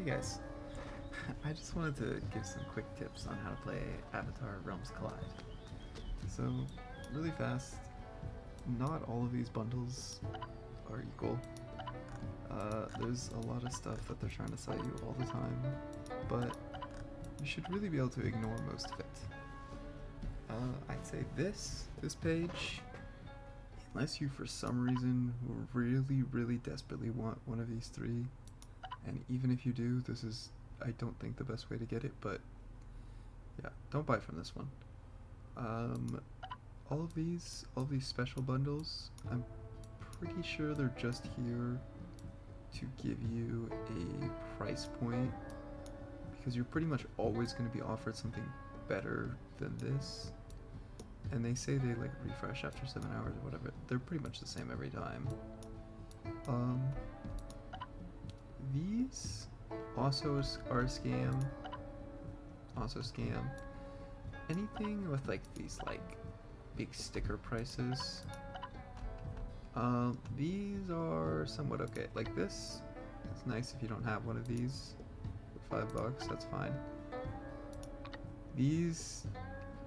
Hey guys, I just wanted to give some quick tips on how to play Avatar Realms Collide. So, really fast, not all of these bundles are equal. There's a lot of stuff that they're trying to sell you all the time, but you should really be able to ignore most of it. I'd say this page, unless you for some reason really desperately want one of these three, and even if you do, this is, I don't think, the best way to get it, but yeah, don't buy from this one. All of these special bundles, I'm pretty sure they're just here to give you a price point, because you're pretty much always going to be offered something better than this. And they say they like refresh after 7 hours or whatever. They're pretty much the same every time. These also are a scam. Also scam. Anything with like these like big sticker prices. These are somewhat okay. Like this, it's nice if you don't have one of these. For $5, that's fine. These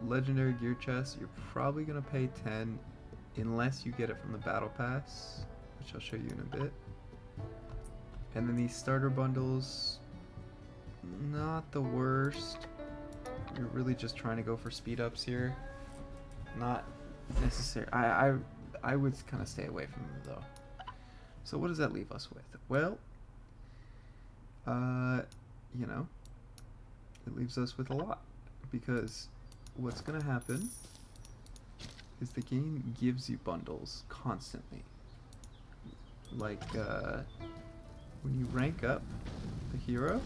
legendary gear chests, you're probably gonna pay 10 unless you get it from the battle pass, which I'll show you in a bit. And then these starter bundles, not the worst. You're really just trying to go for speed ups here. Not necessary. I would kind of stay away from them though. So what does that leave us with? Well, you know, it leaves us with a lot, because what's gonna happen is the game gives you bundles constantly. Like when you rank up the hero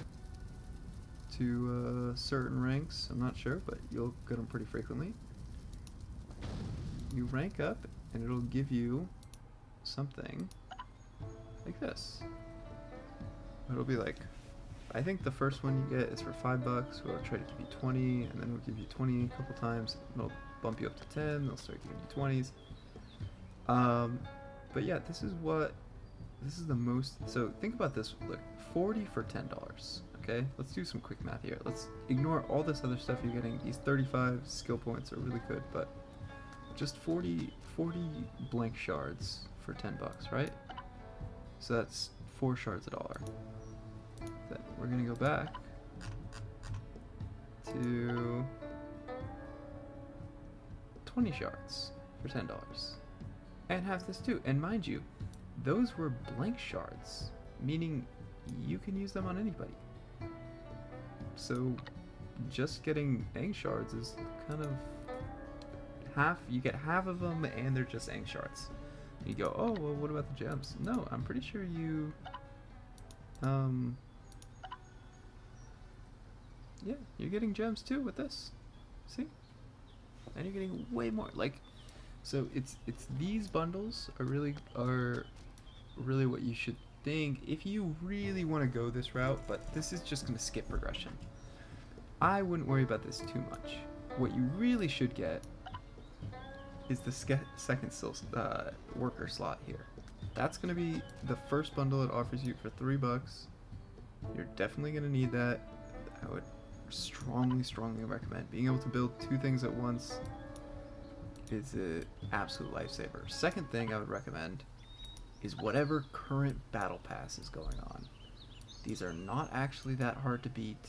to certain ranks, I'm not sure, but you'll get them pretty frequently. You rank up and it'll give you something like this. It'll be like, I think the first one you get is for $5. We'll try to give you 20, and then we'll give you 20 a couple times. It'll bump you up to 10. They'll start giving you 20s. But yeah, this is the most. So think about this. Look, 40 for $10. Okay, let's do some quick math here. Let's ignore all this other stuff you're getting. These 35 skill points are really good, but just 40 blank shards for $10, right? So that's 4 shards a dollar. Then we're gonna go back to 20 shards for $10, and have this too. And mind you, those were blank shards, meaning you can use them on anybody. So just getting Aang shards is kind of half. You get half of them, and they're just Aang shards. You go, oh well, what about the gems? No, I'm pretty sure you yeah, you're getting gems too with this. See? And you're getting way more. Like, so it's these bundles are really what you should think if you really want to go this route, but this is just going to skip progression. I wouldn't worry about this too much. What you really should get is the second worker slot here. That's going to be the first bundle it offers you for $3. You're definitely going to need that. I would strongly recommend. Being able to build 2 things at once is an absolute lifesaver. Second thing I would recommend is whatever current battle pass is going on. These are not actually that hard to beat.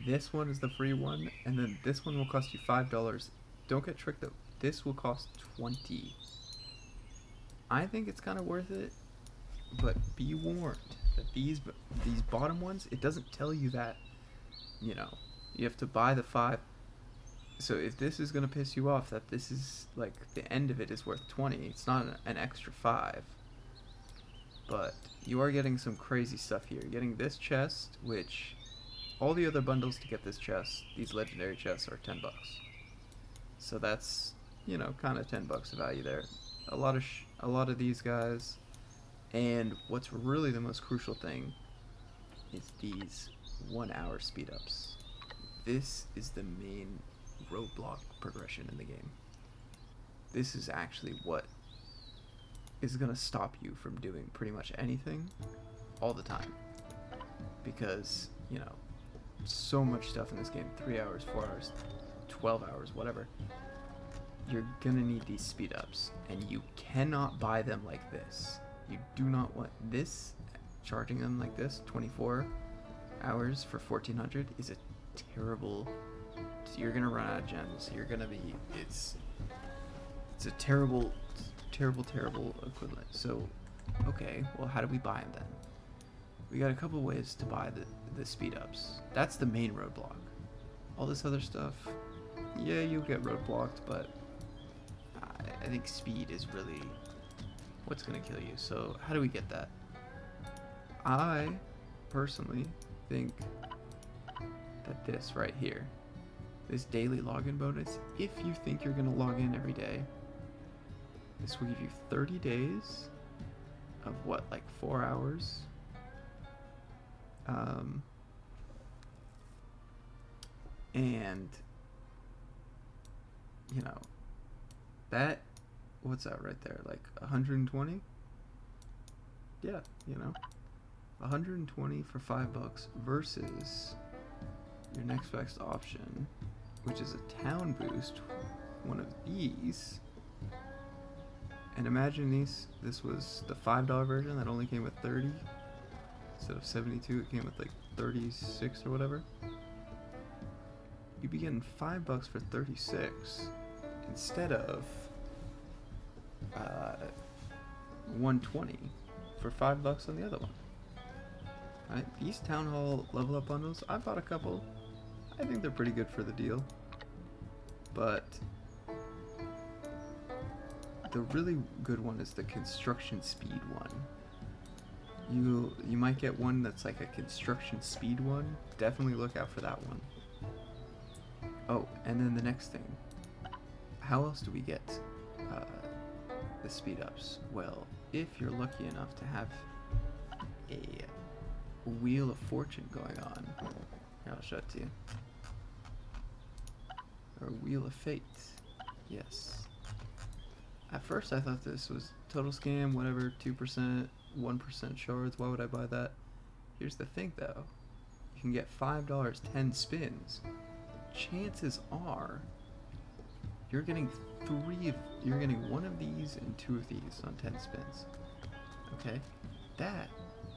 This one is the free one, and then this one will cost you $5. Don't get tricked though. This will cost 20. I think it's kind of worth it, but be warned that these bottom ones, it doesn't tell you that, you know, you have to buy the 5. So if this is going to piss you off that this is like the end of it is worth 20, it's not an extra 5. But you are getting some crazy stuff here. You're getting this chest, which all the other bundles to get this chest, these legendary chests, are $10. So that's, you know, kind of $10 of value there. A lot of these guys. And what's really the most crucial thing is these 1 hour speed ups. This is the main roadblock progression in the game. This is actually what is going to stop you from doing pretty much anything all the time. Because, you know, so much stuff in this game, 3 hours, 4 hours, 12 hours, whatever. You're gonna need these speed ups, and you cannot buy them like this. You do not want this, charging them like this, 24 hours for 1400 is a terrible, you're gonna run out of gems. You're gonna be, it's a terrible equivalent. So, okay, well, how do we buy them then? We got a couple ways to buy the speed ups. That's the main roadblock. All this other stuff, yeah, you'll get roadblocked, but I think speed is really what's gonna kill you. So how do we get that? I personally think that this right here, this daily login bonus, if you think you're gonna log in every day, this will give you 30 days of what, like 4 hours? And you know, that, what's that right there, like 120? Yeah, you know, 120 for $5 versus your next best option, which is a town boost, one of these. And imagine this was the $5 version that only came with 30 instead of 72. It came with like 36 or whatever. You'd be getting $5 for 36 instead of 120 for $5 on the other one. Right? These town hall level up bundles, I bought a couple. I think they're pretty good for the deal, but the really good one is the construction speed one. You might get one that's like a construction speed one. Definitely look out for that one. Oh, and then the next thing. How else do we get the speed ups? Well, if you're lucky enough to have a Wheel of Fortune going on, here, I'll show it to you. Or Wheel of Fate. Yes. At first I thought this was total scam, whatever, 2%, 1% shards, why would I buy that? Here's the thing though, you can get $5, 10 spins. Chances are you're getting one of these and 2 of these on 10 spins. Okay? That,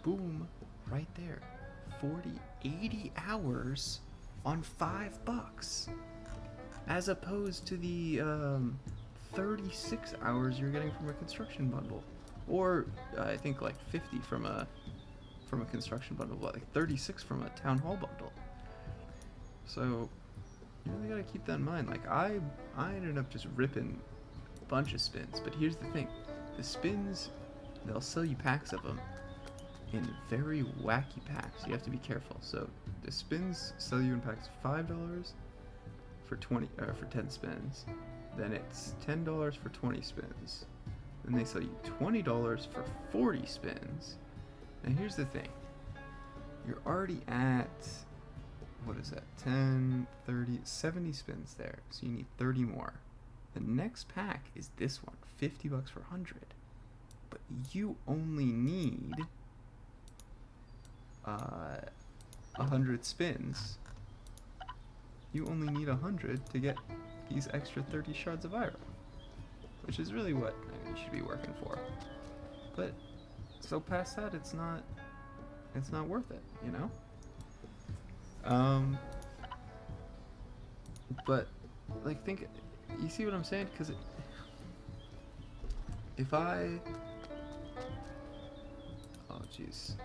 boom, right there. 40, 80 hours on $5. As opposed to the 36 hours you're getting from a construction bundle. Or I think like 50 from a construction bundle, but like 36 from a town hall bundle. So you really gotta keep that in mind. Like I ended up just ripping a bunch of spins, but here's the thing: the spins, they'll sell you packs of them in very wacky packs. You have to be careful. So the spins sell you in packs $5 for 10 spins. Then it's $10 for 20 spins. Then they sell you $20 for 40 spins. And here's the thing: you're already at, what is that, 10, 30, 70 spins there. So you need 30 more. The next pack is this one, $50 for 100. But you only need 100 spins. You only need 100 to get these extra 30 shards of iron, which is really what you should be working for. But so past that, it's not worth it, you know. But like, you see what I'm saying? Because if I, oh jeez,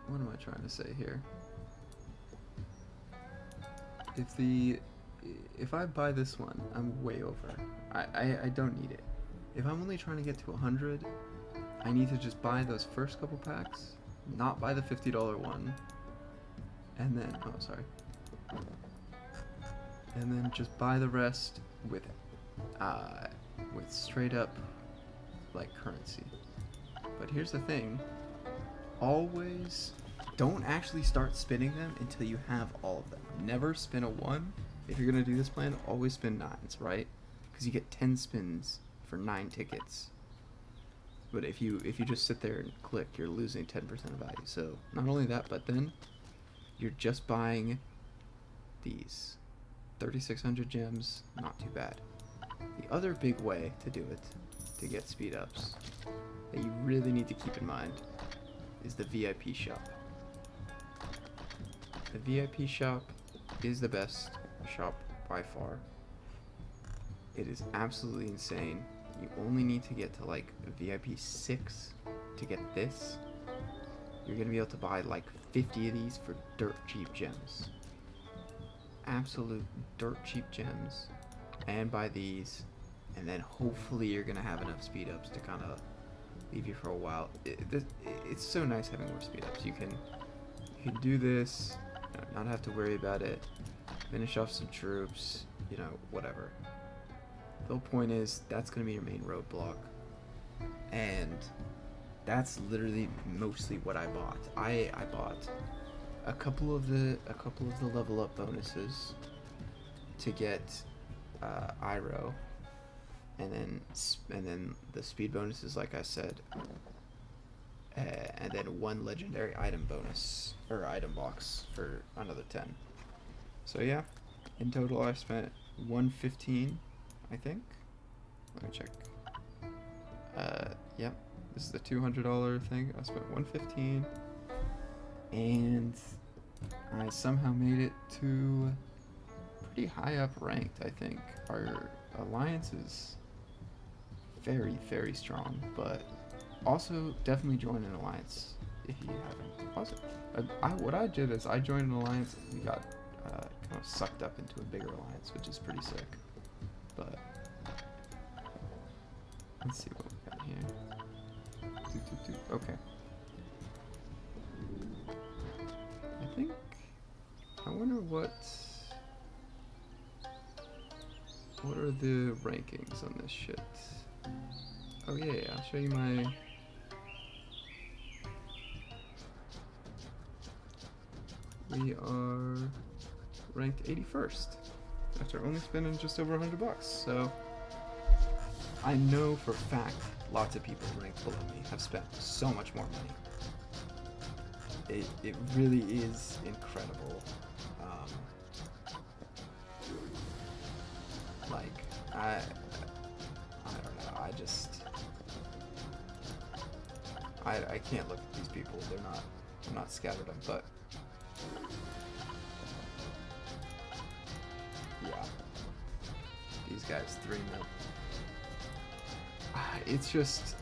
what am I trying to say here? If I buy this one, I'm way over. I don't need it. If I'm only trying to get to 100, I need to just buy those first couple packs, not buy the $50 one, and then, oh sorry, and then just buy the rest with straight up like currency. But here's the thing: always don't actually start spinning them until you have all of them. Never spin a 1. If you're gonna do this plan, always spin 9s, right? Because you get 10 spins for 9 tickets. But if you just sit there and click, you're losing 10% of value. So not only that, but then you're just buying these 3,600 gems. Not too bad. The other big way to do it, to get speed ups, that you really need to keep in mind, is the VIP shop. The VIP shop is the best shop by far. It is absolutely insane. You only need to get to like VIP 6 to get this. You're gonna be able to buy like 50 of these for dirt cheap gems. Absolute dirt cheap gems. And buy these. And then hopefully you're gonna have enough speed ups to kind of leave you for a while. It's so nice having more speed ups. You can do this, you know, not have to worry about it. Finish off some troops, you know, whatever. The whole point is that's gonna be your main roadblock, and that's literally mostly what I bought. I bought a couple of the level up bonuses to get Iro, and then the speed bonuses, like I said, and then one legendary item bonus or item box for another 10. So yeah, in total I spent 115. I think. Let me check. Yep. This is the $200 thing. I spent $115, and I somehow made it to pretty high up ranked. I think our alliance is very, very strong, but also definitely join an alliance if you haven't. Also, what I did is I joined an alliance and we got kind of sucked up into a bigger alliance, which is pretty sick. But let's see what we got here. Okay. I wonder what are the rankings on this shit. Oh yeah, I'll show you my. We are ranked 81st. After only spending just over $100, so I know for a fact lots of people ranked below me have spent so much more money. It really is incredible. Like I don't know. I can't look at these people. I'm not scared of them, but. Yeah, these guys 3 mil. It's just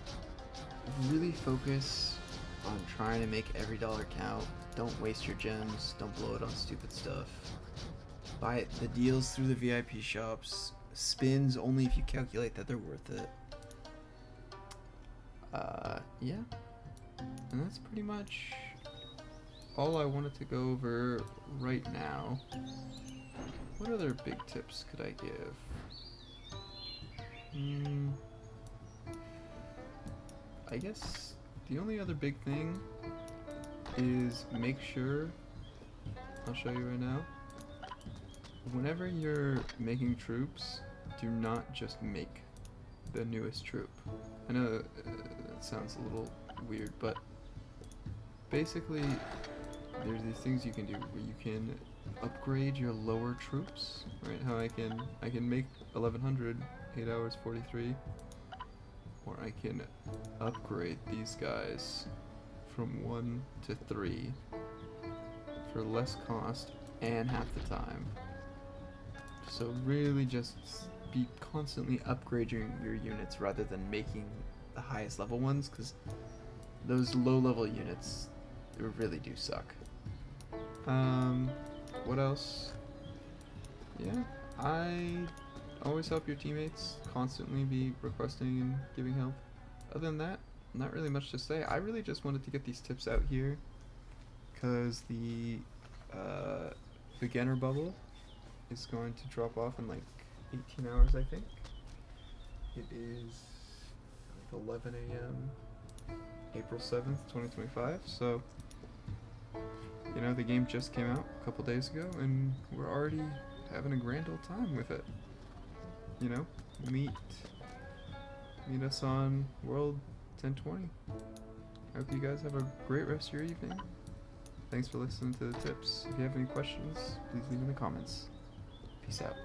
really focus on trying to make every dollar count. Don't waste your gems. Don't blow it on stupid stuff. Buy the deals through the VIP shops. Spins only if you calculate that they're worth it. Yeah, and that's pretty much all I wanted to go over right now. What other big tips could I give? I guess the only other big thing is make sure, I'll show you right now, whenever you're making troops, do not just make the newest troop. I know that sounds a little weird, but basically there's these things you can do where you can upgrade your lower troops, right? How I can make 1100 8 hours 43, or I can upgrade these guys from 1 to 3 for less cost and half the time. So really just be constantly upgrading your units rather than making the highest level ones, because those low level units really do suck. What else? Yeah, I always help your teammates, constantly be requesting and giving help. Other than that, not really much to say. I really just wanted to get these tips out here because the beginner bubble is going to drop off in like 18 hours, I think. It is like 11 a.m. April 7th, 2025, so you know, the game just came out a couple days ago and we're already having a grand old time with it. You know, meet us on World 10:20. I hope you guys have a great rest of your evening. Thanks for listening to the tips. If you have any questions, please leave in the comments. Peace out.